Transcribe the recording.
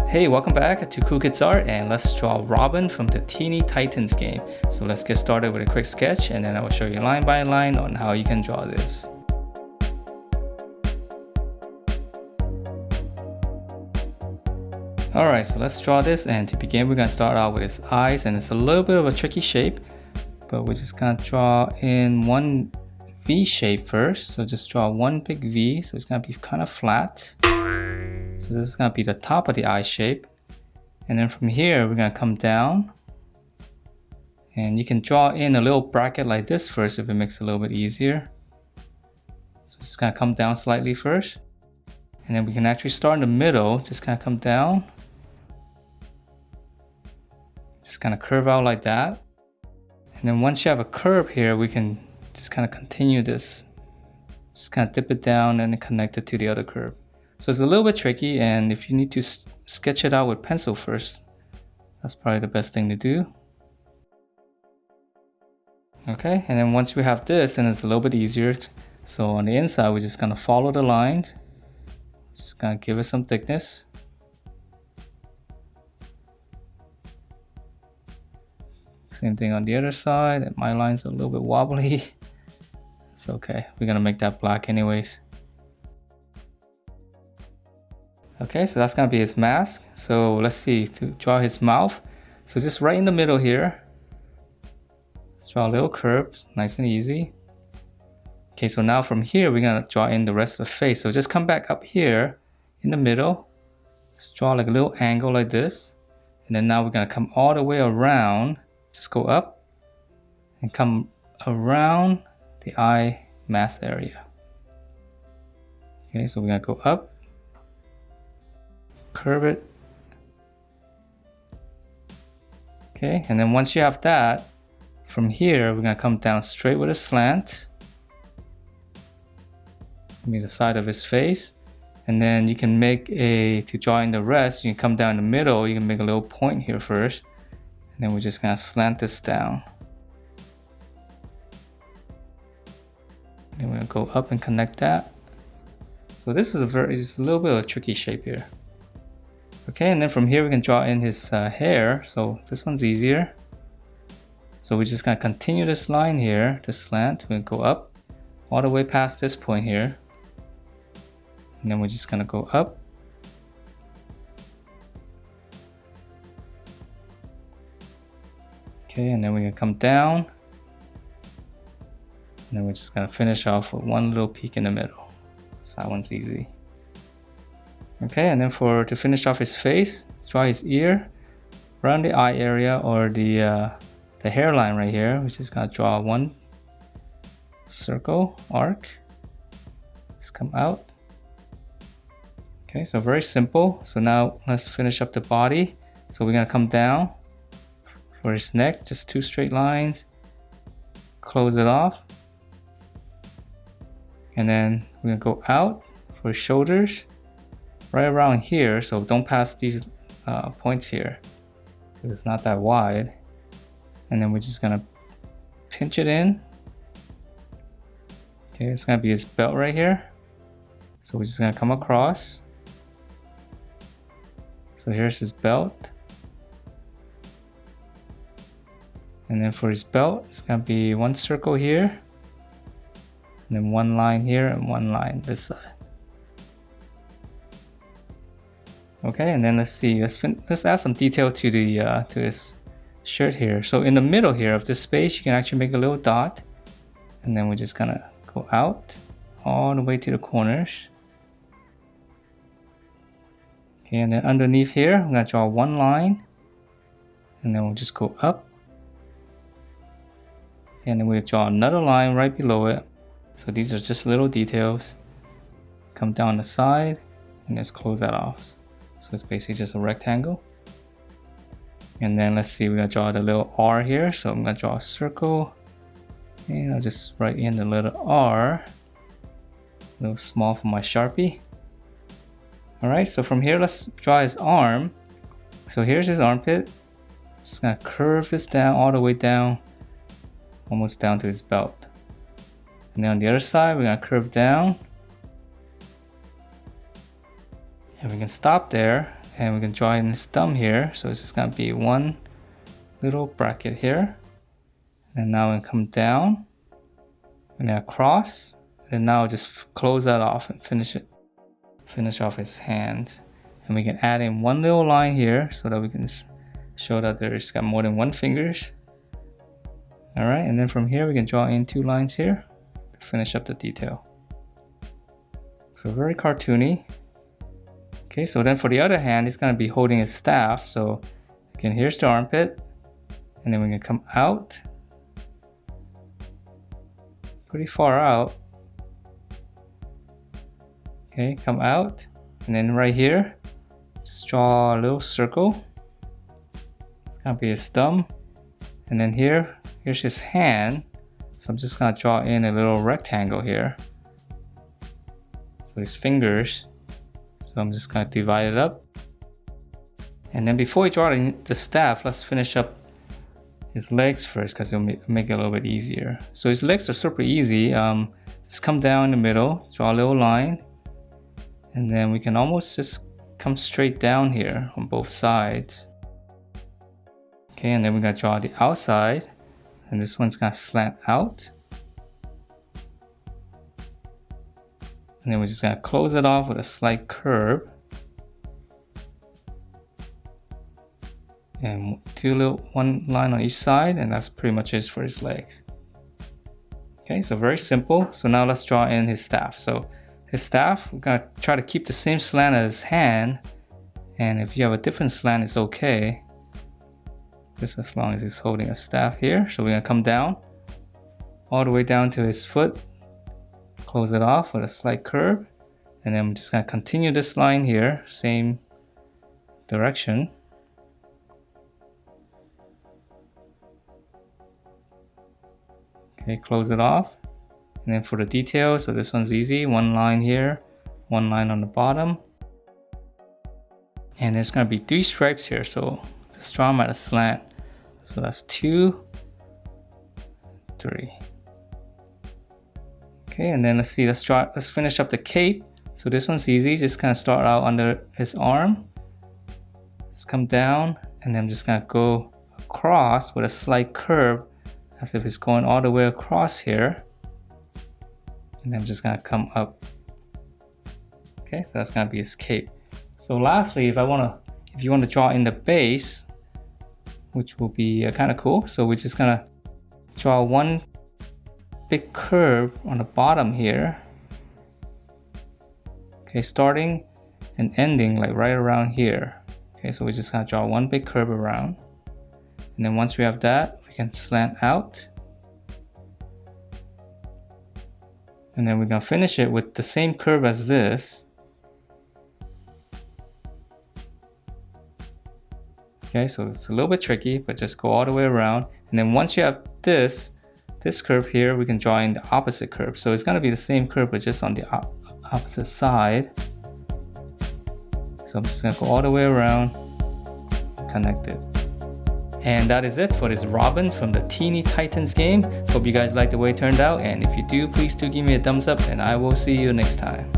Hey, welcome back to Cool Kids Art, and let's draw Robin from the Teeny Titans game. So let's get started with a quick sketch, and then I will show you line by line on how you can draw this. Alright, so let's draw this, and to begin we're going to start out with his eyes, and it's a little bit of a tricky shape, but we're just going to draw in one V shape first. So just draw one big V, so it's going to be kind of flat. So this is going to be the top of the eye shape. And then from here, we're going to come down. And you can draw in a little bracket like this first if it makes it a little bit easier. So just going to come down slightly first. And then we can actually start in the middle, just kind of come down. Just kind of curve out like that. And then once you have a curve here, we can just kind of continue this. Just kind of dip it down and connect it to the other curve. So it's a little bit tricky, and if you need to sketch it out with pencil first, that's probably the best thing to do. Okay, and then once we have this, then it's a little bit easier. So on the inside, we're just gonna follow the lines. Just gonna give it some thickness. Same thing on the other side. My line's a little bit wobbly. It's okay, we're gonna make that black anyways. Okay, so that's gonna be his mask. So let's see, to draw his mouth. So just right in the middle here, let's draw a little curve, nice and easy. Okay, so now from here, we're gonna draw in the rest of the face. So just come back up here in the middle. Let's draw like a little angle like this. And then now we're gonna come all the way around, just go up and come around the eye mask area. Okay, so we're gonna go up, curve it. Okay, and then once you have that, from here we're gonna come down straight with a slant. It's gonna be the side of his face. And then you can make to draw in the rest, you can come down the middle, you can make a little point here first. And then we're just gonna slant this down. And we're gonna go up and connect that. So this is just a little bit of a tricky shape here. Okay, and then from here we can draw in his hair. So this one's easier. So we're just gonna continue this line here, this slant. We're gonna go up all the way past this point here. And then we're just gonna go up. Okay, and then we're gonna come down. And then we're just gonna finish off with one little peak in the middle. So that one's easy. Okay, and then to finish off his face, let's draw his ear around the eye area, or the hairline right here. We're just gonna draw one circle arc. Just come out. Okay, so very simple. So now let's finish up the body. So we're gonna come down for his neck, just two straight lines. Close it off. And then we're gonna go out for his shoulders. Right around here, so don't pass these points here because it's not that wide. And then we're just gonna pinch it in. Okay, it's gonna be his belt right here. So we're just gonna come across. So here's his belt. And then for his belt, it's gonna be one circle here. And then one line here and one line this side. Okay, and then let's see. Let's add some detail to this shirt here. So in the middle here of this space, you can actually make a little dot, and then we're just gonna go out all the way to the corners. Okay, and then underneath here, I'm gonna draw one line, and then we'll just go up, and then we'll draw another line right below it. So these are just little details. Come down the side, and just close that off. So it's basically just a rectangle. And then let's see, we're gonna draw the little R here. So I'm gonna draw a circle, and I'll just write in the little R. A little small for my Sharpie. All right, so from here, let's draw his arm. So here's his armpit. Just gonna curve this down all the way down, almost down to his belt. And then on the other side, we're gonna curve down. And we can stop there, And we can draw in his thumb here. So it's just gonna be one little bracket here. And now we come down and then across. And now just close that off and finish it. Finish off his hands. And we can add in one little line here so that we can show that there's got more than one fingers. Alright, and then from here we can draw in two lines here to finish up the detail. So very cartoony. Okay, so then for the other hand, he's gonna be holding his staff. So again, here's the armpit, and then we can come out, pretty far out. Okay, come out, and then right here, just draw a little circle. It's gonna be his thumb, and then here's his hand. So I'm just gonna draw in a little rectangle here. So his fingers. So I'm just gonna divide it up. And then before we draw the staff, let's finish up his legs first because it'll make it a little bit easier. So his legs are super easy. Just come down in the middle, draw a little line, and then we can almost just come straight down here on both sides. Okay, and then we're gonna draw the outside, and this one's gonna slant out. And then we're just gonna close it off with a slight curve. And one line on each side, and that's pretty much it for his legs. Okay, so very simple. So now let's draw in his staff. So his staff, we're gonna try to keep the same slant as his hand. And if you have a different slant, it's okay. Just as long as he's holding a staff here. So we're gonna come down, all the way down to his foot. Close it off with a slight curve, and then I'm just going to continue this line here, same direction. Okay, close it off, and then for the details, so this one's easy, one line here, one line on the bottom, and there's going to be 3 stripes here, so just draw them at a slant. So that's 2, 3. Okay, and then let's finish up the cape. So this one's easy, just kind of start out under his arm. Let's come down, and then I'm just gonna go across with a slight curve as if it's going all the way across here. And then I'm just gonna come up. Okay, so that's gonna be his cape. So lastly, if you want to draw in the base, which will be kind of cool. So we're just gonna draw one big curve on the bottom here. Okay, starting and ending like right around here. Okay, so we're just gonna draw one big curve around. And then once we have that, we can slant out. And then we're gonna finish it with the same curve as this. Okay, so it's a little bit tricky, but just go all the way around. And then once you have this curve here, we can draw in the opposite curve. So it's gonna be the same curve, but just on the opposite side. So I'm just gonna go all the way around, connect it. And that is it for this Robin from the Teeny Titans game. Hope you guys liked the way it turned out, and if you do, please do give me a thumbs up, and I will see you next time.